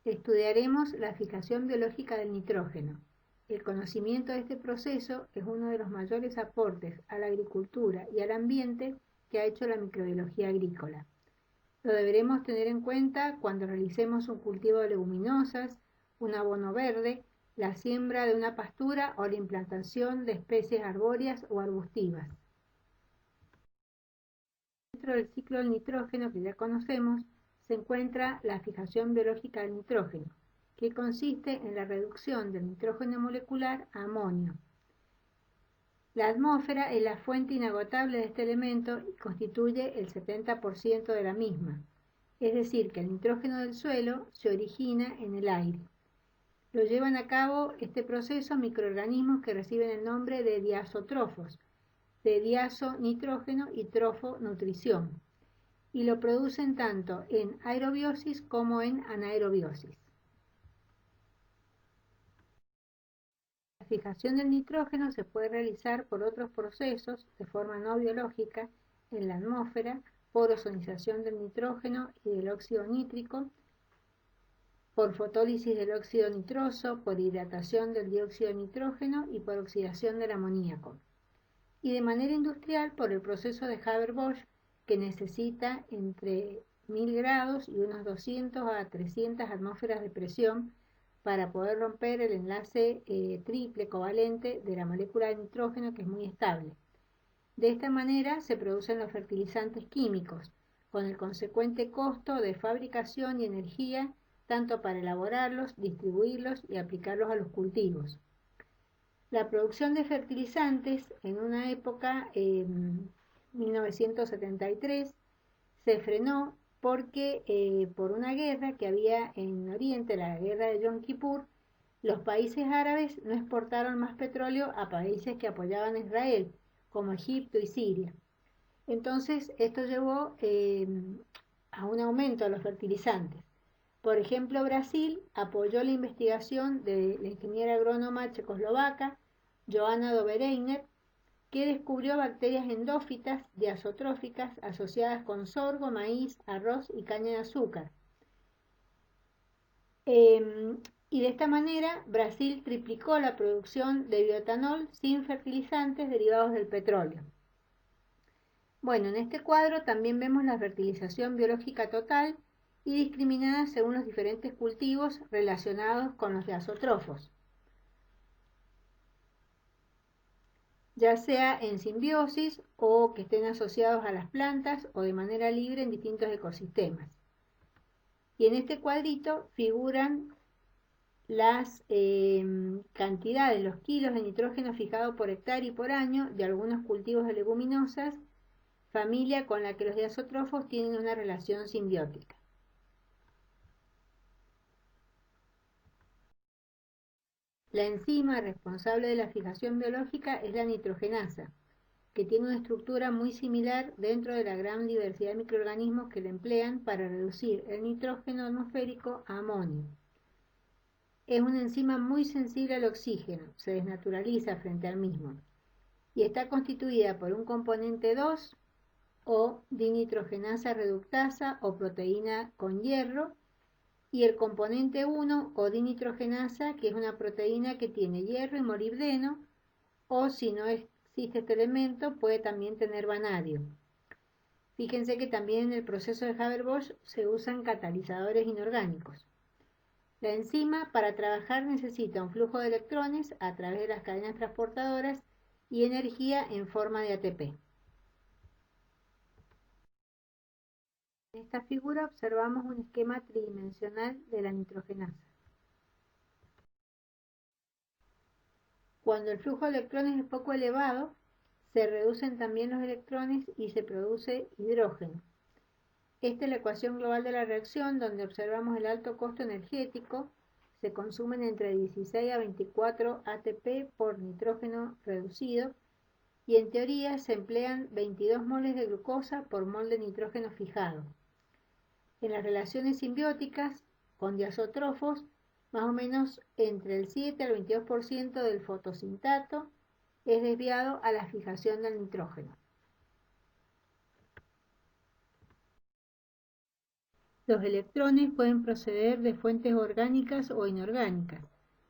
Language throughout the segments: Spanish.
Estudiaremos la fijación biológica del nitrógeno. El conocimiento de este proceso es uno de los mayores aportes a la agricultura y al ambiente que ha hecho la microbiología agrícola. Lo deberemos tener en cuenta cuando realicemos un cultivo de leguminosas, un abono verde, la siembra de una pastura o la implantación de especies arbóreas o arbustivas. Dentro del ciclo del nitrógeno que ya conocemos, se encuentra la fijación biológica del nitrógeno, que consiste en la reducción del nitrógeno molecular a amonio. La atmósfera es la fuente inagotable de este elemento y constituye el 70% de la misma, es decir, que el nitrógeno del suelo se origina en el aire. Lo llevan a cabo este proceso microorganismos que reciben el nombre de diazotrofos, de diazo nitrógeno y trofo nutrición, y lo producen tanto en aerobiosis como en anaerobiosis. La fijación del nitrógeno se puede realizar por otros procesos de forma no biológica en la atmósfera, por ozonización del nitrógeno y del óxido nítrico, por fotólisis del óxido nitroso, por hidratación del dióxido de nitrógeno y por oxidación del amoníaco. Y de manera industrial por el proceso de Haber-Bosch, que necesita entre 1000 grados y unos 200 a 300 atmósferas de presión para poder romper el enlace triple covalente de la molécula de nitrógeno, que es muy estable. De esta manera se producen los fertilizantes químicos, con el consecuente costo de fabricación y energía, tanto para elaborarlos, distribuirlos y aplicarlos a los cultivos. La producción de fertilizantes en una época, en 1973, se frenó porque por una guerra que había en Oriente, la guerra de Yom Kippur, los países árabes no exportaron más petróleo a países que apoyaban a Israel, como Egipto y Siria. Entonces, esto llevó a un aumento de los fertilizantes. Por ejemplo, Brasil apoyó la investigación de la ingeniera agrónoma checoslovaca Johanna Dobereiner, que descubrió bacterias endófitas diazotróficas asociadas con sorgo, maíz, arroz y caña de azúcar. Y de esta manera Brasil triplicó la producción de bioetanol sin fertilizantes derivados del petróleo. Bueno, en este cuadro también vemos la fertilización biológica total y discriminada según los diferentes cultivos relacionados con los diazotrofos, ya sea en simbiosis o que estén asociados a las plantas o de manera libre en distintos ecosistemas. Y en este cuadrito figuran las cantidades, los kilos de nitrógeno fijado por hectárea y por año de algunos cultivos de leguminosas, familia con la que los diazotrofos tienen una relación simbiótica. La enzima responsable de la fijación biológica es la nitrogenasa, que tiene una estructura muy similar dentro de la gran diversidad de microorganismos que la emplean para reducir el nitrógeno atmosférico a amonio. Es una enzima muy sensible al oxígeno, se desnaturaliza frente al mismo, y está constituida por un componente 2 o dinitrogenasa reductasa o proteína con hierro, y el componente 1 o dinitrogenasa, que es una proteína que tiene hierro y molibdeno, o si no existe este elemento, puede también tener vanadio. Fíjense que también en el proceso de Haber-Bosch se usan catalizadores inorgánicos. La enzima para trabajar necesita un flujo de electrones a través de las cadenas transportadoras y energía en forma de ATP. En esta figura observamos un esquema tridimensional de la nitrogenasa. Cuando el flujo de electrones es poco elevado, se reducen también los electrones y se produce hidrógeno. Esta es la ecuación global de la reacción, donde observamos el alto costo energético. Se consumen entre 16 a 24 ATP por nitrógeno reducido y en teoría se emplean 22 moles de glucosa por mol de nitrógeno fijado. En las relaciones simbióticas con diazotrofos, más o menos entre el 7 al 22% del fotosintato es desviado a la fijación del nitrógeno. Los electrones pueden proceder de fuentes orgánicas o inorgánicas.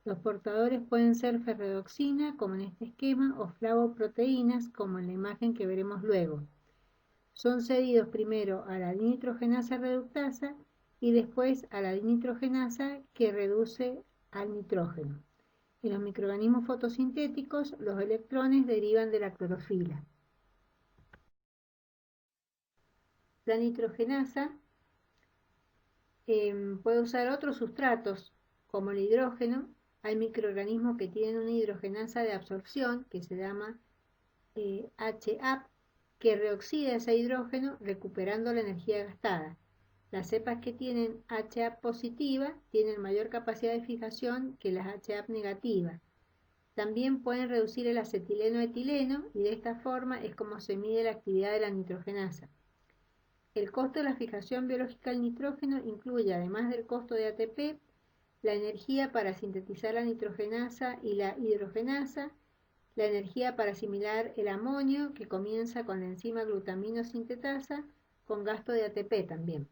Los portadores pueden ser ferredoxina, como en este esquema, o flavoproteínas, como en la imagen que veremos luego. Son cedidos primero a la dinitrogenasa reductasa y después a la dinitrogenasa que reduce al nitrógeno. En los microorganismos fotosintéticos, los electrones derivan de la clorofila. La nitrogenasa puede usar otros sustratos, como el hidrógeno. Hay microorganismos que tienen una hidrogenasa de absorción, que se llama HAP, que reoxida ese hidrógeno recuperando la energía gastada. Las cepas que tienen HAP positiva tienen mayor capacidad de fijación que las HAP negativas. También pueden reducir el acetileno-etileno y de esta forma es como se mide la actividad de la nitrogenasa. El costo de la fijación biológica al nitrógeno incluye, además del costo de ATP, la energía para sintetizar la nitrogenasa y la hidrogenasa, la energía para asimilar el amonio, que comienza con la enzima glutamino sintetasa, con gasto de ATP también.